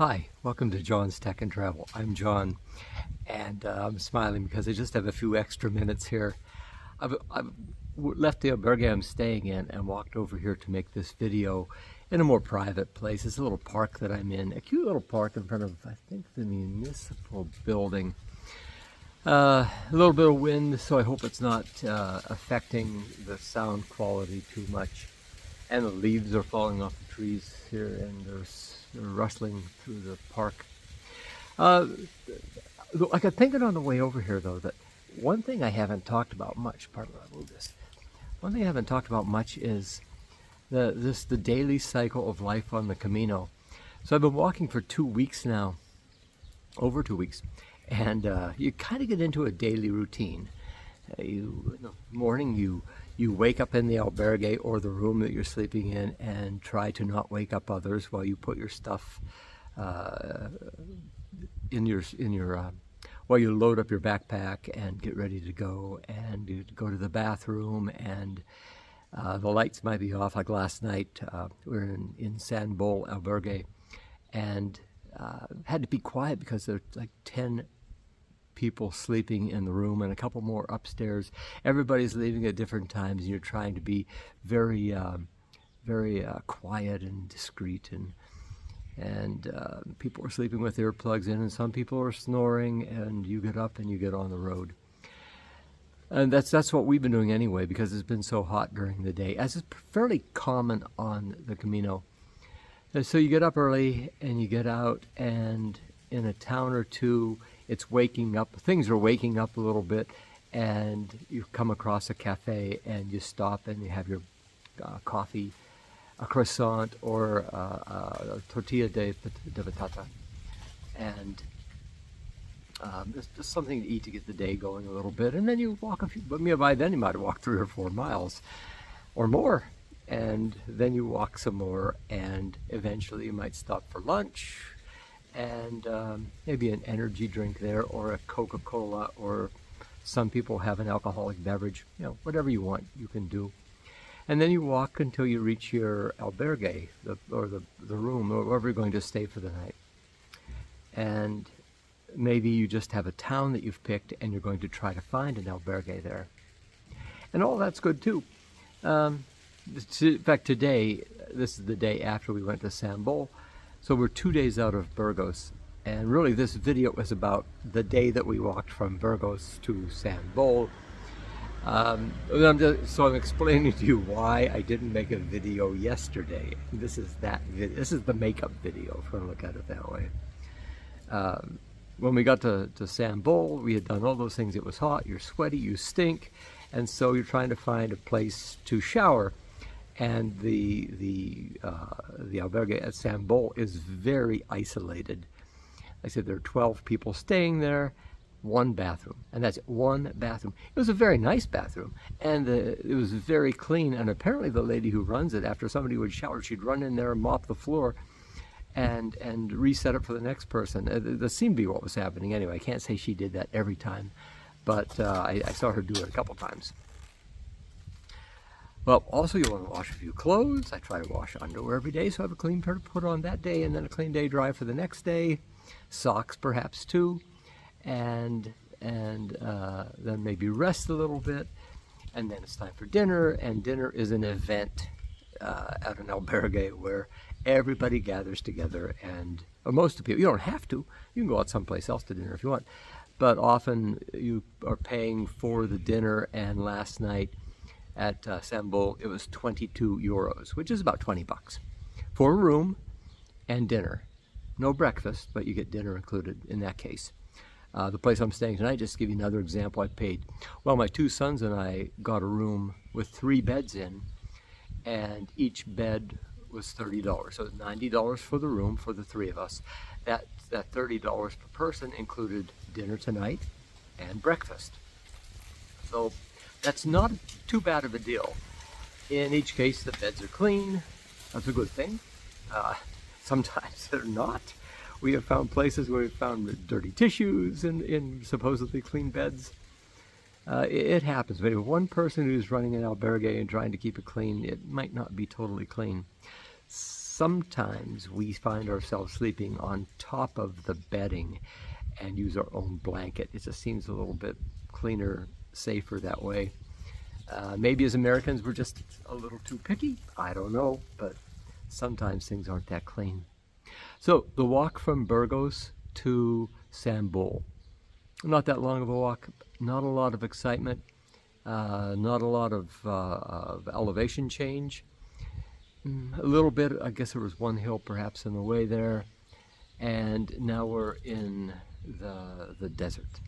Hi, welcome to John's Tech and Travel. I'm John, and I'm smiling because I just have a few extra minutes here. I've left the albergue I'm staying in and walked over here to make this video in a more private place. It's a little park that I'm in, a cute little park in front of, I think, the municipal building. A little bit of wind, so I hope it's not affecting the sound quality too much. And the leaves are falling off the trees here, and they're rustling through the park. I got thinking on the way over here, though, that one thing I haven't talked about much, pardon me, I'll move this. One thing I haven't talked about much is the daily cycle of life on the Camino. So I've been walking for 2 weeks now, over 2 weeks, and you kind of get into a daily routine. In the morning, you wake up in the albergue or the room that you're sleeping in and try to not wake up others while you put your stuff while you load up your backpack and get ready to go, and you go to the bathroom, and the lights might be off. Like last night, we were in San Bol albergue, and had to be quiet because there's like 10 people sleeping in the room and a couple more upstairs. Everybody's leaving at different times, and you're trying to be very quiet and discreet, and people are sleeping with earplugs in, and some people are snoring, and you get up and you get on the road. And that's what we've been doing anyway, because it's been so hot during the day, as is fairly common on the Camino. And so you get up early and you get out, and in a town or two, it's waking up. Things are waking up a little bit, and you come across a cafe and you stop and you have your coffee, a croissant, or a tortilla de patata, and just something to eat to get the day going a little bit. And then you walk a few, but by then you might have walked 3 or 4 miles or more, and then you walk some more, and eventually you might stop for lunch, and maybe an energy drink there, or a Coca-Cola, or some people have an alcoholic beverage. Whatever you want, you can do. And then you walk until you reach your albergue, or the room, or wherever you're going to stay for the night. And maybe you just have a town that you've picked, and you're going to try to find an albergue there. And all that's good too. In fact, today, this is the day after we went to San Bol. So we're 2 days out of Burgos, and really this video is about the day that we walked from Burgos to San Bol. I'm explaining to you why I didn't make a video yesterday. This is that video. This is the makeup video, if you want to look at it that way. When we got to San Bol, we had done all those things. It was hot, you're sweaty, you stink, and so you're trying to find a place to shower. And the albergue at San Bol is very isolated. I said there are 12 people staying there, 1 bathroom, and that's 1 bathroom. It was a very nice bathroom, and it was very clean. And apparently the lady who runs it, after somebody would shower, she'd run in there and mop the floor and reset it for the next person. That seemed to be what was happening anyway. I can't say she did that every time, but I saw her do it a couple times. Well, also you want to wash a few clothes. I try to wash underwear every day, so I have a clean pair to put on that day, and then a clean day dry for the next day. Socks perhaps too, and then maybe rest a little bit, and then it's time for dinner. And dinner is an event at an albergue where everybody gathers together, and most of the people, you don't have to. You can go out someplace else to dinner if you want, but often you are paying for the dinner. And last night at San Bol, it was 22 euros, which is about 20 bucks for a room and dinner. No breakfast, but you get dinner included in that case. The place I'm staying tonight, just to give you another example, I paid, well, my 2 sons and I got a room with 3 beds in, and each bed was $30. So $90 for the room for the 3 of us. That $30 per person included dinner tonight and breakfast. So that's not too bad of a deal. In each case, the beds are clean. That's a good thing. Sometimes they're not. We have found places where we've found dirty tissues in supposedly clean beds. It happens. But if one person who's running an albergue and trying to keep it clean, it might not be totally clean. sometimes we find ourselves sleeping on top of the bedding and use our own blanket. It just seems a little bit cleaner, safer that way. Maybe as Americans we're just a little too picky. I don't know, but sometimes things aren't that clean. So the walk from Burgos to Sambol. Not that long of a walk, not a lot of excitement, not a lot of elevation change. A little bit, I guess there was one hill perhaps in the way there, and now we're in the desert.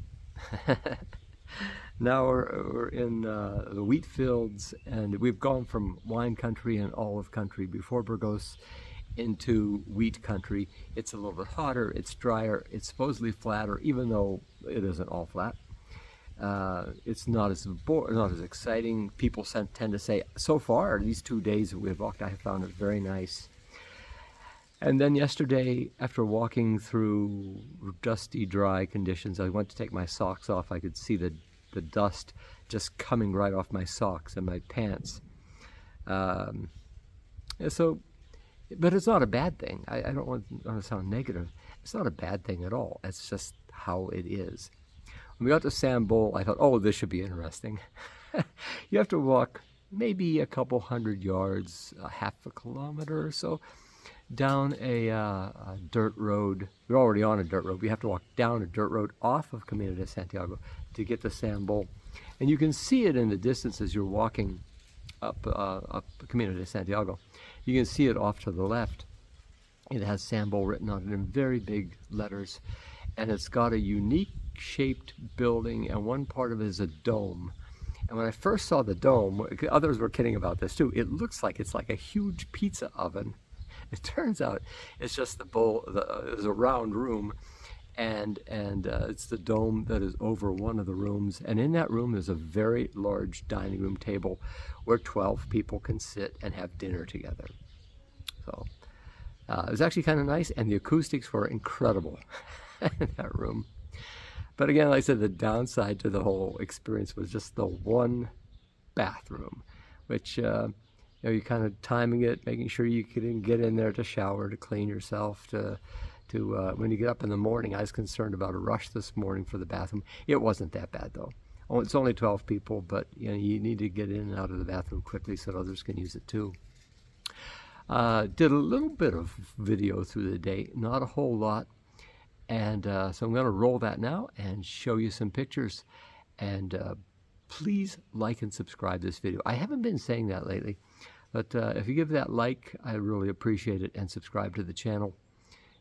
Now we're in the wheat fields, and we've gone from wine country and olive country before Burgos into wheat country. It's a little bit hotter, it's drier, it's supposedly flatter, even though it isn't all flat. It's not as exciting. People tend to say, so far, these 2 days that we've walked, I have found it very nice. And then yesterday, after walking through dusty, dry conditions, I went to take my socks off. I could see the dust just coming right off my socks and my pants. But it's not a bad thing. I don't want to sound negative. It's not a bad thing at all. It's just how it is. When we got to Sambol, I thought, oh, this should be interesting. You have to walk maybe a couple hundred yards, half a kilometer or so, down a dirt road. We're already on a dirt road. We have to walk down a dirt road off of Camino de Santiago to get to Sambol. And you can see it in the distance as you're walking up Camino de Santiago. You can see it off to the left. It has Sambol written on it in very big letters. And it's got a unique shaped building, and one part of it is a dome. And when I first saw the dome, others were kidding about this too, it looks like it's like a huge pizza oven. It turns out it's just it's a round room, and it's the dome that is over one of the rooms. And in that room there's a very large dining room table where 12 people can sit and have dinner together. So it was actually kind of nice, and the acoustics were incredible in that room. But again, like I said, the downside to the whole experience was just the one bathroom, which you're kind of timing it, making sure you can get in there to shower, to clean yourself, to when you get up in the morning. I was concerned about a rush this morning for the bathroom. It wasn't that bad though. Oh, it's only 12 people, but you need to get in and out of the bathroom quickly so others can use it too. Did a little bit of video through the day, not a whole lot. And so I'm going to roll that now and show you some pictures. And please like and subscribe this video. I haven't been saying that lately, but if you give that like, I really appreciate it, and subscribe to the channel.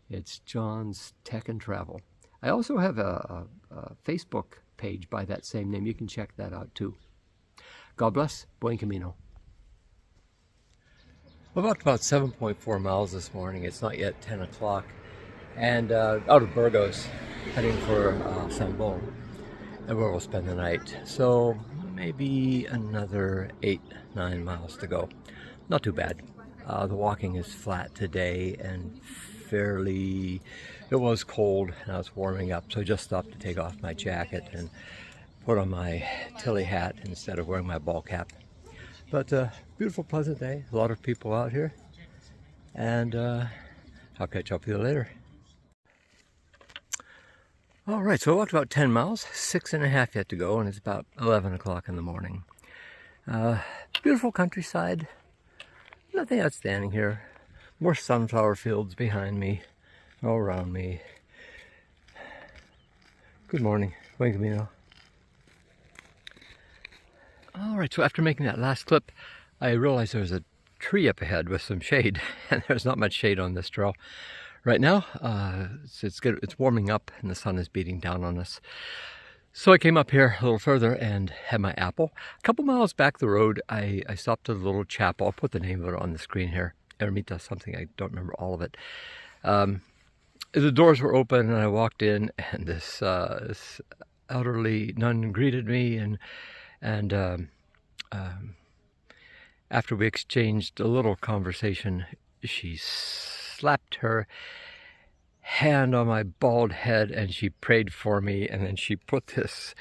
It's John's Tech and Travel. I also have a Facebook page by that same name. You can check that out too. God bless. Buen Camino. We walked about 7.4 miles this morning. It's not yet 10 o'clock. And out of Burgos, heading for Sambol, and where we'll spend the night. So maybe another 8-9 miles to go. Not too bad. The walking is flat today and it was cold and I was warming up, so I just stopped to take off my jacket and put on my Tilly hat instead of wearing my ball cap. But beautiful, pleasant day. A lot of people out here, and I'll catch up with you later. All right, so I walked about 10 miles, 6.5 yet to go, and it's about 11 o'clock in the morning. Beautiful countryside, nothing outstanding here. More sunflower fields behind me, all around me. Good morning, buen camino. All right, so after making that last clip, I realized there was a tree up ahead with some shade, and there's not much shade on this trail. Right now, it's good. It's warming up and the sun is beating down on us. So I came up here a little further and had my apple. A couple miles back the road, I stopped at a little chapel. I'll put the name of it on the screen here. Ermita something, I don't remember all of it. The doors were open and I walked in, and this elderly nun greeted me, and after we exchanged a little conversation, she slapped her hand on my bald head and she prayed for me, and then she put this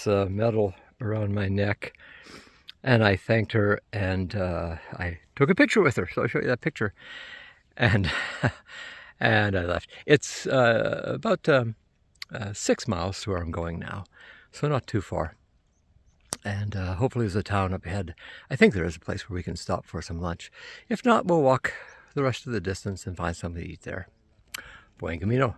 medal around my neck, and I thanked her, and I took a picture with her, so I'll show you that picture. and and I left. It's about 6 miles to where I'm going now, so not too far. And hopefully there's a town up ahead. I think there is a place where we can stop for some lunch. If not, we'll walk the rest of the distance and find something to eat there. Buen camino.